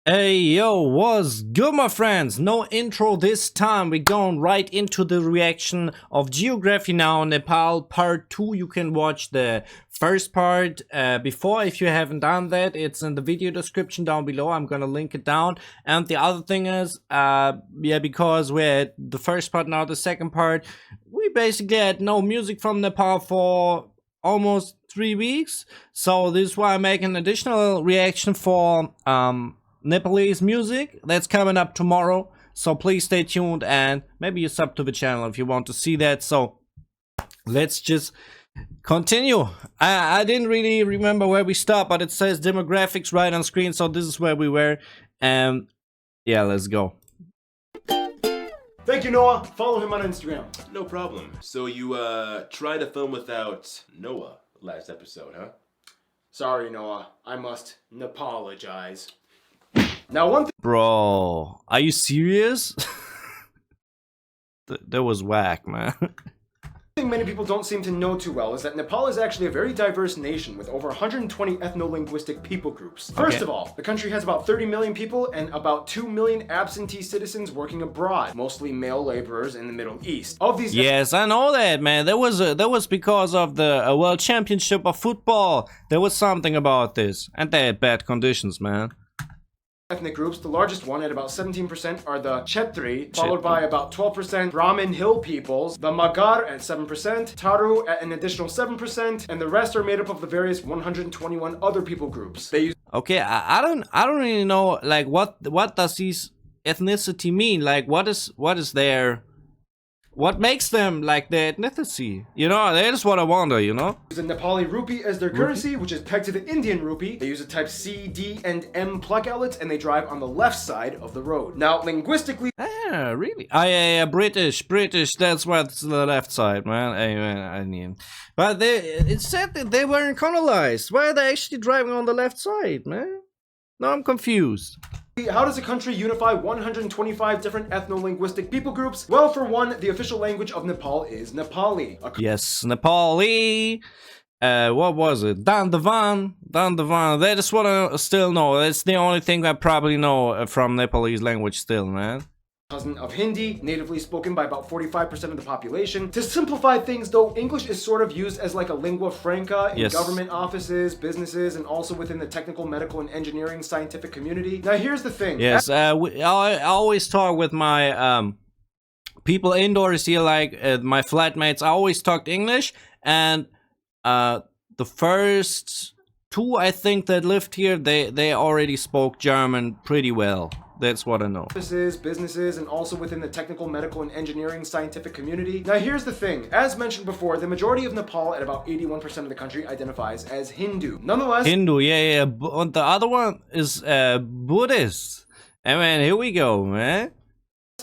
Hey yo, what's good my friends? No intro this time, we're going right into the reaction of Geography Now Nepal part 2. You can watch the first part before if you haven't done that. It's in the video description down below, I'm gonna link it down. And the other thing is, because we're at the first part now, the second part, we basically had no music from Nepal for almost 3 weeks. So this is why I make an additional reaction for Nepalese music that's coming up tomorrow, so please stay tuned and maybe you sub to the channel if you want to see that. So let's just continue. I didn't really remember where we stopped, but it says demographics right on screen, so this is where we were. And yeah, let's go. Thank you, Noah. Follow him on Instagram. No problem. So you tried to film without Noah last episode, huh? Sorry, Noah. I must apologize. Now, one Bro, are you serious? That was whack, man. thing many people don't seem to know too well is that Nepal is actually a very diverse nation with over 120 ethno-linguistic people groups. First of all, the country has about 30 million people and about 2 million absentee citizens working abroad, mostly male laborers in the Middle East. Of these, yes, I know that, man. That was because of the World Championship of Football. There was something about this, and they had bad conditions, man. Ethnic groups, the largest one at about 17% are the Chetri, followed by about 12% Brahmin Hill peoples, the Magar at 7%, Taru at an additional 7%, and the rest are made up of the various 121 other people groups. They use Okay, I don't really know, like, what does these ethnicity mean? Like, what is what makes them like the ethnicity? You know, that is what I wonder, you know? the Nepali rupee as their currency, which is pegged to the Indian rupee. They use a type C, D, and M plug outlets, and they drive on the left side of the road. Now, linguistically, Ah, really? Ah, yeah, British, that's what's the left side, man. I mean, but it said that they weren't colonized. Why are they actually driving on the left side, man? No, I'm confused. how does a country unify 125 different ethno-linguistic people groups? Well, for one, the official language of Nepal is Nepali. Yes, Nepali. What was it? Dandavan. That is what I still know. That's the only thing I probably know from Nepalese language still, man. Cousin of Hindi, natively spoken by about 45% of the population. To simplify things though, English is sort of used as like a lingua franca in government offices, businesses, and also within the technical, medical, and engineering scientific community. Now here's the thing. Yes, I always talk with my people indoors here, like my flatmates. I always talked English, and the first two, I think, that lived here, they already spoke German pretty well. That's what I know. Offices, businesses, and also within the technical, medical, and engineering scientific community. Now here's the thing. As mentioned before, the majority of Nepal, at about 81% of the country, identifies as Hindu. Nonetheless, Hindu, yeah. And the other one is Buddhist. I mean, here we go, man.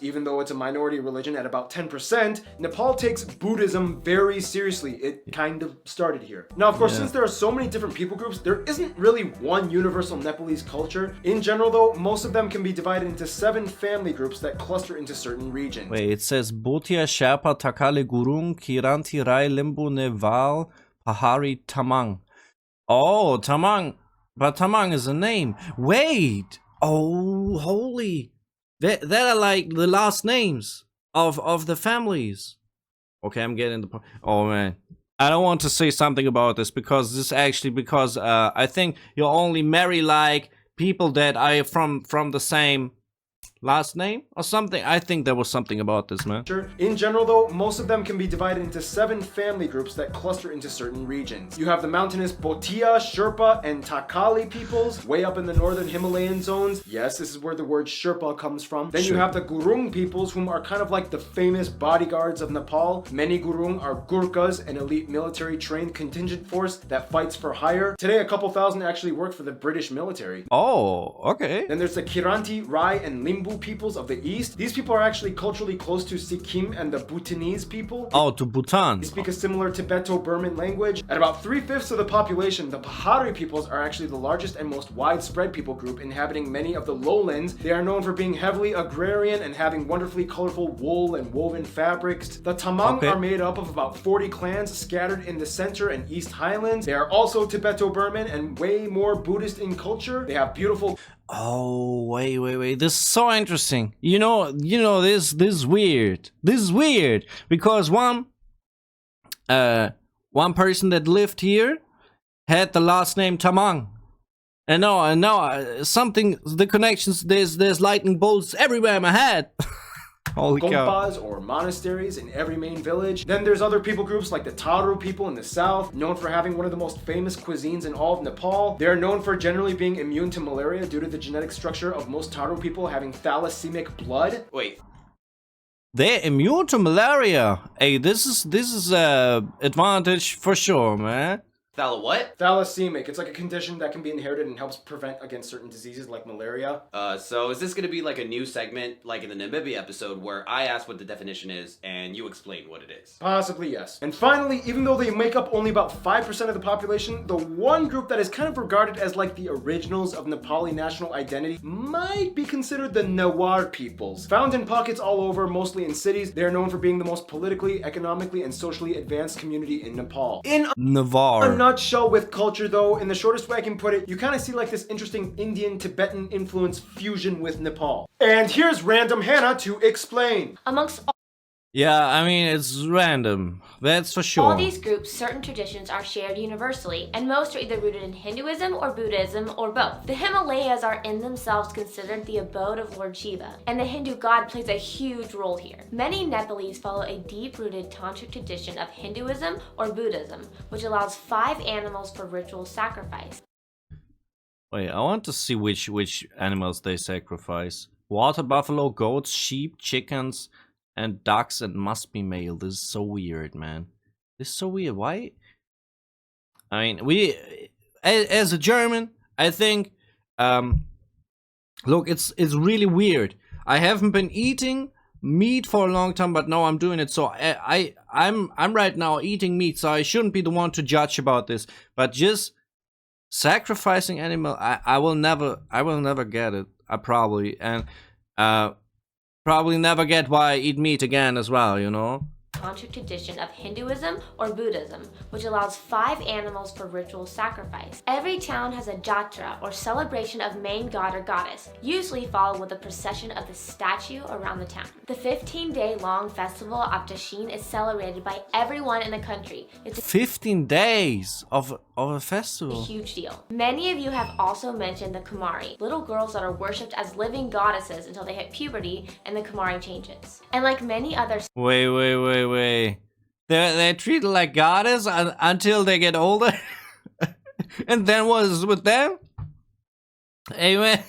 even though it's a minority religion at about 10%, Nepal takes Buddhism very seriously. It kind of started here. Now, of course, since there are so many different people groups, there isn't really one universal Nepalese culture. In general, though, most of them can be divided into 7 family groups that cluster into certain regions. Wait, it says Bhutia, Sherpa, Takale, Gurung, Kiranti, Rai, Limbu, Neval, Pahari, Tamang. Oh, Tamang. But Tamang is a name. Wait. Oh, holy. That are like the last names of the families. Okay, I'm getting the point. Oh man, I don't want to say something about this because I think you only marry like people that are from the same last name or something. I think there was something about this, man. In general, though, most of them can be divided into 7 family groups that cluster into certain regions. You have the mountainous Bhutia, Sherpa, and Takali peoples way up in the northern Himalayan zones. Yes, this is where the word Sherpa comes from. Then you have the Gurung peoples, whom are kind of like the famous bodyguards of Nepal. Many Gurung are Gurkhas, an elite military trained contingent force that fights for hire. Today, a couple thousand actually work for the British military. Oh, okay. Then there's the Kiranti, Rai, and Limbu peoples of the east. These people are actually culturally close to Sikkim and the Bhutanese people. Oh, to Bhutan. They speak a similar Tibeto-Burman language. At about 3/5 of the population, the Pahari peoples are actually the largest and most widespread people group, inhabiting many of the lowlands. They are known for being heavily agrarian and having wonderfully colorful wool and woven fabrics. The Tamang are made up of about 40 clans scattered in the center and east highlands. They are also Tibeto-Burman and way more Buddhist in culture. They have beautiful Oh, wait. This is so interesting. This is weird. This is weird because one person that lived here had the last name Tamang. And now something, the connections, there's lightning bolts everywhere in my head. Holy cow. Gompas or monasteries in every main village. Then there's other people groups like the Tharu people in the south, known for having one of the most famous cuisines in all of Nepal. They are known for generally being immune to malaria due to the genetic structure of most Tharu people having thalassaemic blood. Wait, They're immune to malaria. Hey, this is advantage for sure, man. Thala what? Thalassaemic. It's like a condition that can be inherited and helps prevent against certain diseases like malaria. So is this gonna be like a new segment, like in the Namibia episode, where I ask what the definition is and you explain what it is? Possibly, yes. And finally, even though they make up only about 5% of the population, the one group that is kind of regarded as like the originals of Nepali national identity might be considered the Newar peoples. Found in pockets all over, mostly in cities, they are known for being the most politically, economically, and socially advanced community in Nepal. In Navarre. a nutshell with culture though, in the shortest way I can put it, you kind of see like this interesting Indian-Tibetan influence fusion with Nepal. And here's Random Hannah to explain. Amongst Yeah, I mean, it's random. That's for sure. all these groups, certain traditions are shared universally, and most are either rooted in Hinduism or Buddhism or both. The Himalayas are in themselves considered the abode of Lord Shiva, and the Hindu god plays a huge role here. Many Nepalese follow a deep-rooted tantric tradition of Hinduism or Buddhism, which allows 5 animals for ritual sacrifice. Wait, I want to see which animals they sacrifice. Water buffalo, goats, sheep, chickens, and ducks, and must be male. This is so weird, man. This is so weird. Why? I mean, as a German, I think, look, it's really weird. I haven't been eating meat for a long time, but now I'm doing it. So I'm right now eating meat, so I shouldn't be the one to judge about this. But just sacrificing animal, I will never get it. I probably never get why I eat meat again as well, you know? Tantric tradition of Hinduism or Buddhism, which allows 5 animals for ritual sacrifice. Every town has a jatra, or celebration of main god or goddess, usually followed with a procession of the statue around the town. The 15-day long festival of Dashin is celebrated by everyone in the country. It's 15 days of a festival. a huge deal. Many of you have also mentioned the Kumari, little girls that are worshipped as living goddesses until they hit puberty and the Kumari changes. And like many other Wait. They're treated like goddess until they get older? And then what is with them? Hey man,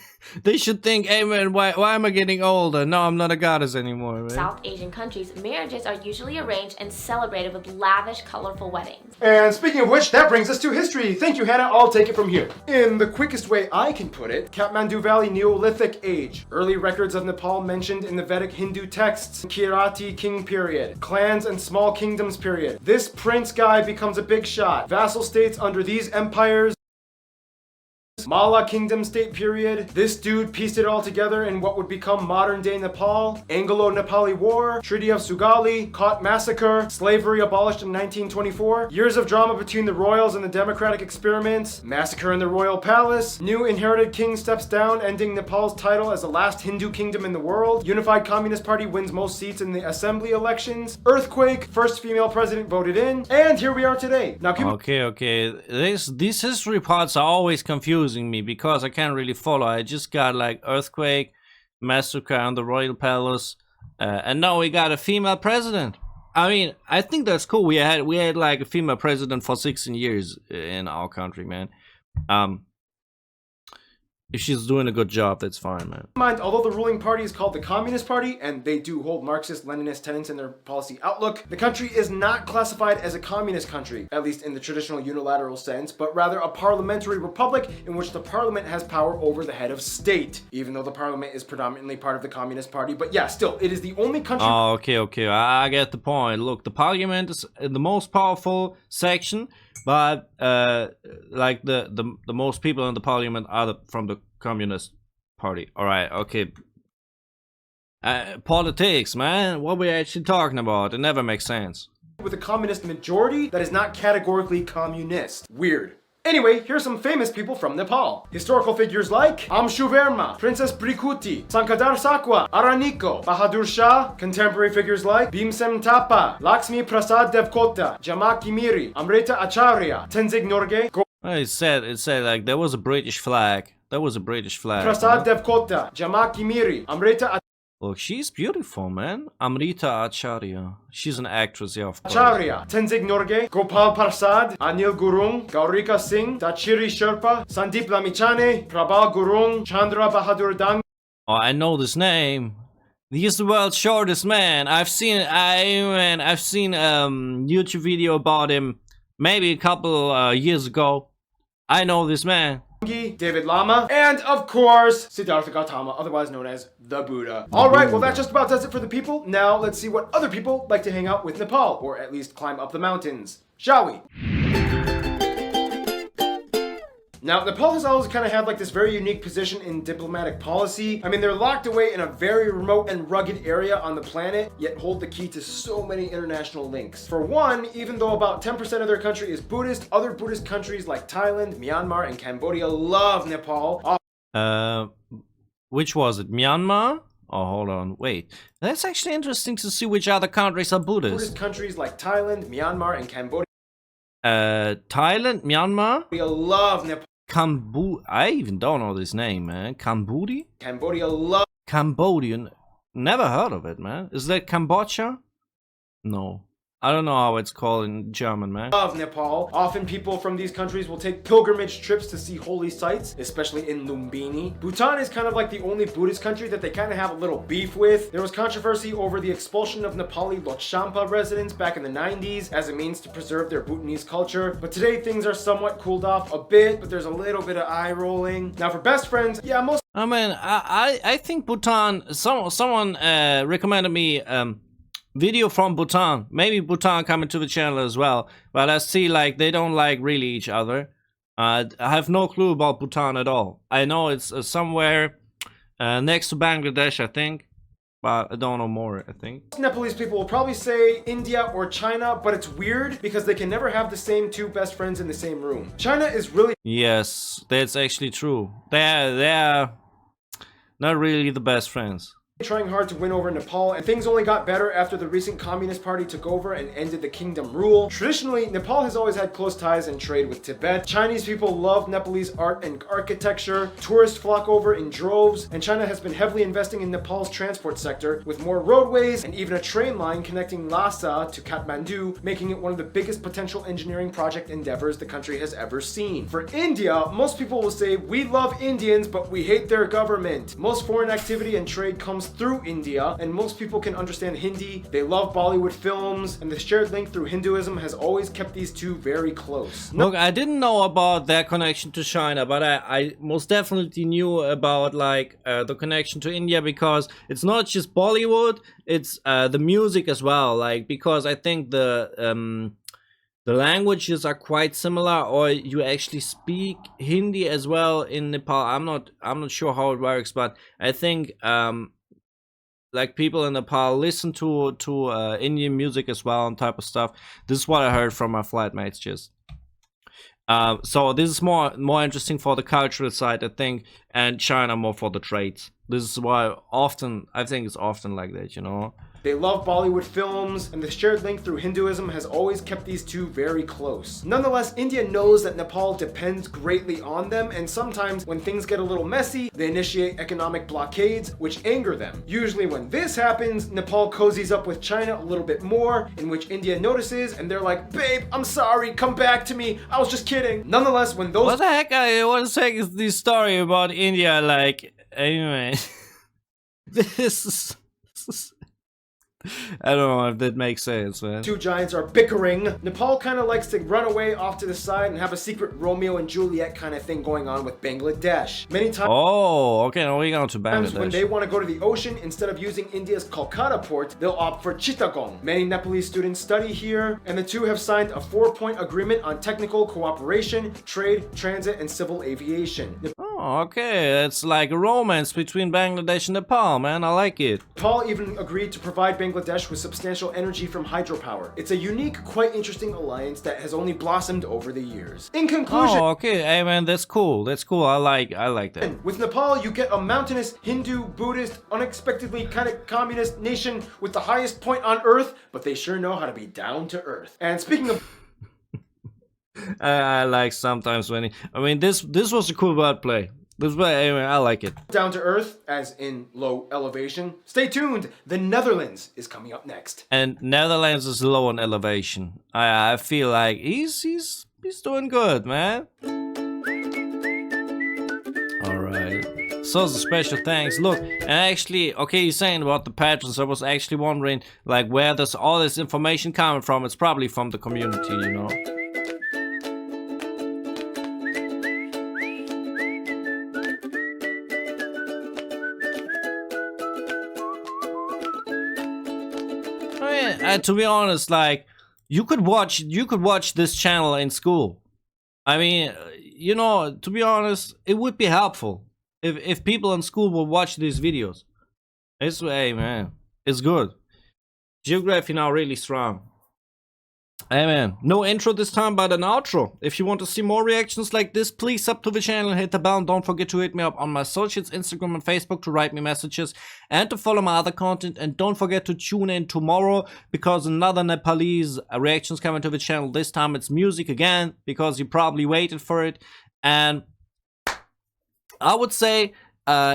they should think, hey man, why am I getting older? No, I'm not a goddess anymore, man. South Asian countries, marriages are usually arranged and celebrated with lavish, colorful weddings. And speaking of which, that brings us to history. Thank you, Hannah. I'll take it from here. In the quickest way I can put it, Kathmandu Valley Neolithic Age. Early records of Nepal mentioned in the Vedic Hindu texts. Kirati King period. Clans and small kingdoms period. This prince guy becomes a big shot. Vassal states under these empires. Mala Kingdom State period. This dude pieced it all together in what would become modern-day Nepal. Anglo-Nepali War, Treaty of Sugali, Caught Massacre, slavery abolished in 1924, years of drama between the royals and the democratic experiments, massacre in the royal palace, new inherited king steps down, ending Nepal's title as the last Hindu kingdom in the world, Unified Communist Party wins most seats in the assembly elections, earthquake, first female president voted in, and here we are today. Now keep Okay. These history parts are always confusing me because I can't really follow. I just got like earthquake, massacre on the royal palace, and now we got a female president. I mean, I think that's cool. We had like a female president for 16 years in our country, man. If she's doing a good job, that's fine, man. mind, although the ruling party is called the Communist Party, and they do hold Marxist-Leninist tenets in their policy outlook, the country is not classified as a communist country, at least in the traditional unilateral sense, but rather a parliamentary republic in which the parliament has power over the head of state, even though the parliament is predominantly part of the Communist Party. But yeah, still, it is the only country... Oh, okay. I get the point. Look, the parliament is the most powerful section, but like the most people in the parliament are from the Communist Party. All right, okay. Politics, man. What we actually talking about? It never makes sense. with a communist majority that is not categorically communist. Weird. Anyway, here's some famous people from Nepal. Historical figures like Amshuverma, Princess Brikuti, Sankadar Sakwa, Araniko, Bahadur Shah. Contemporary figures like Bhimsen Thapa, Lakshmi Prasad Devkota, Jamaki Miri, Amrita Acharya, Tenzing Norgay, It said like there was a British flag. There was a British flag. Prasad man. Devkota, Jamaki Miri, Amrita Look, she's beautiful, man. Amrita Acharya. She's an actress, yeah, of course. Acharya, Tenzing Norgay, Gopal Prasad, Anil Gurung, Gaurika Singh, Dachiri Sherpa, Sandeep Lamichane, Prabal Gurung, Chandra Bahadur Dang. Oh, I know this name. He's the world's shortest man. I've seen YouTube video about him maybe a couple years ago. I know this man. David Lama, and of course, Siddhartha Gautama, otherwise known as the Buddha. Alright, well that just about does it for the people. Now let's see what other people like to hang out with Nepal, or at least climb up the mountains. Shall we? Now, Nepal has always kind of had like this very unique position in diplomatic policy. I mean, they're locked away in a very remote and rugged area on the planet, yet hold the key to so many international links. For one, even though about 10% of their country is Buddhist, other Buddhist countries like Thailand, Myanmar, and Cambodia love Nepal. Which was it? Myanmar? Oh, hold on. Wait. That's actually interesting to see which other countries are Buddhist. Buddhist countries like Thailand, Myanmar, and Cambodia Thailand, Myanmar? love Nepal. I even don't know this name, man. Cambodia? Cambodia love Cambodian. Never heard of it, man. Is that Cambodia? No. I don't know how it's called in German, man. Nepal. Often people from these countries will take pilgrimage trips to see holy sites, especially in Lumbini. Bhutan is kind of like the only Buddhist country that they kind of have a little beef with. There was controversy over the expulsion of Nepali Lhotshampa residents back in the 90s as a means to preserve their Bhutanese culture. But today things are somewhat cooled off a bit, but there's a little bit of eye rolling. Now for best friends, yeah, most I mean, I think Bhutan, someone recommended me video from Bhutan. Maybe Bhutan coming to the channel as well. But I see like they don't like really each other. I have no clue about Bhutan at all. I know it's somewhere next to Bangladesh, I think. But I don't know more, I think. Nepalese people will probably say India or China, but it's weird because they can never have the same two best friends in the same room. China is really Yes, that's actually true. They're not really the best friends. trying hard to win over Nepal, and things only got better after the recent Communist Party took over and ended the kingdom rule. Traditionally, Nepal has always had close ties and trade with Tibet. Chinese people love Nepalese art and architecture. Tourists flock over in droves, and China has been heavily investing in Nepal's transport sector with more roadways and even a train line connecting Lhasa to Kathmandu, making it one of the biggest potential engineering project endeavors the country has ever seen. For India, most people will say we love Indians, but we hate their government. Most foreign activity and trade comes through India, and most people can understand Hindi. They love Bollywood films, and the shared link through Hinduism has always kept these two very close. Look, I didn't know about their connection to China, but I most definitely knew about like the connection to India, because it's not just Bollywood, it's the music as well. Like, because I think the languages are quite similar, or you actually speak Hindi as well in Nepal. I'm not sure how it works, but I think like people in Nepal listen to Indian music as well and type of stuff. This is what I heard from my flatmates just. So this is more interesting for the cultural side, I think, and China more for the trades. This is why I think it's often like that, you know. They love Bollywood films, and the shared link through Hinduism has always kept these two very close. Nonetheless, India knows that Nepal depends greatly on them, and sometimes when things get a little messy, they initiate economic blockades, which anger them. Usually when this happens, Nepal cozies up with China a little bit more, in which India notices, and they're like, babe, I'm sorry, come back to me, I was just kidding. Nonetheless, when those- What the heck is this story about India, like, anyway. This is I don't know if that makes sense, man. two giants are bickering, Nepal kind of likes to run away off to the side and have a secret Romeo and Juliet kind of thing going on with Bangladesh. Many times Oh, okay, now we're going to when Bangladesh. they want to go to the ocean, instead of using India's Kolkata port, they'll opt for Chittagong. Many Nepalese students study here, and the two have signed a 4-point agreement on technical cooperation, trade, transit, and civil aviation. Oh, Oh, okay. It's like a romance between Bangladesh and Nepal, man. I like it. Nepal even agreed to provide Bangladesh with substantial energy from hydropower. It's a unique, quite interesting alliance that has only blossomed over the years. In conclusion, Oh, okay. Hey, man, that's cool. That's cool. I like that. with Nepal, you get a mountainous, Hindu, Buddhist, unexpectedly kind of communist nation with the highest point on earth, but they sure know how to be down to earth. And speaking of I like sometimes when this was a cool wordplay. This way, anyway, I like it. down to earth, as in low elevation, stay tuned. The Netherlands is coming up next. And Netherlands is low on elevation. I feel like he's doing good, man. All right. So the special thanks. Look, and actually, okay, you're saying about the patrons. I was actually wondering, like, where does all this information coming from? It's probably from the community, you know. To be honest, like you could watch this channel in school. I mean, you know, to be honest, it would be helpful if people in school will watch these videos. It's hey man, it's good. Geography now really strong. Hey man, no intro this time, but an outro. If you want to see more reactions like this, please sub to the channel and hit the bell. And don't forget to hit me up on my socials, Instagram and Facebook, to write me messages and to follow my other content. And don't forget to tune in tomorrow, because another Nepalese reactions coming to the channel. This time it's music again, because you probably waited for it. And I would say,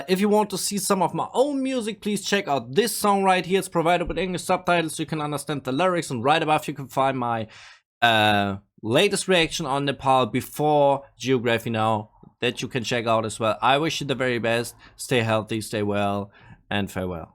if you want to see some of my own music, please check out this song right here. It's provided with English subtitles so you can understand the lyrics. And right above you can find my latest reaction on Nepal before Geography Now, that you can check out as well. I wish you the very best. Stay healthy, stay well, and farewell.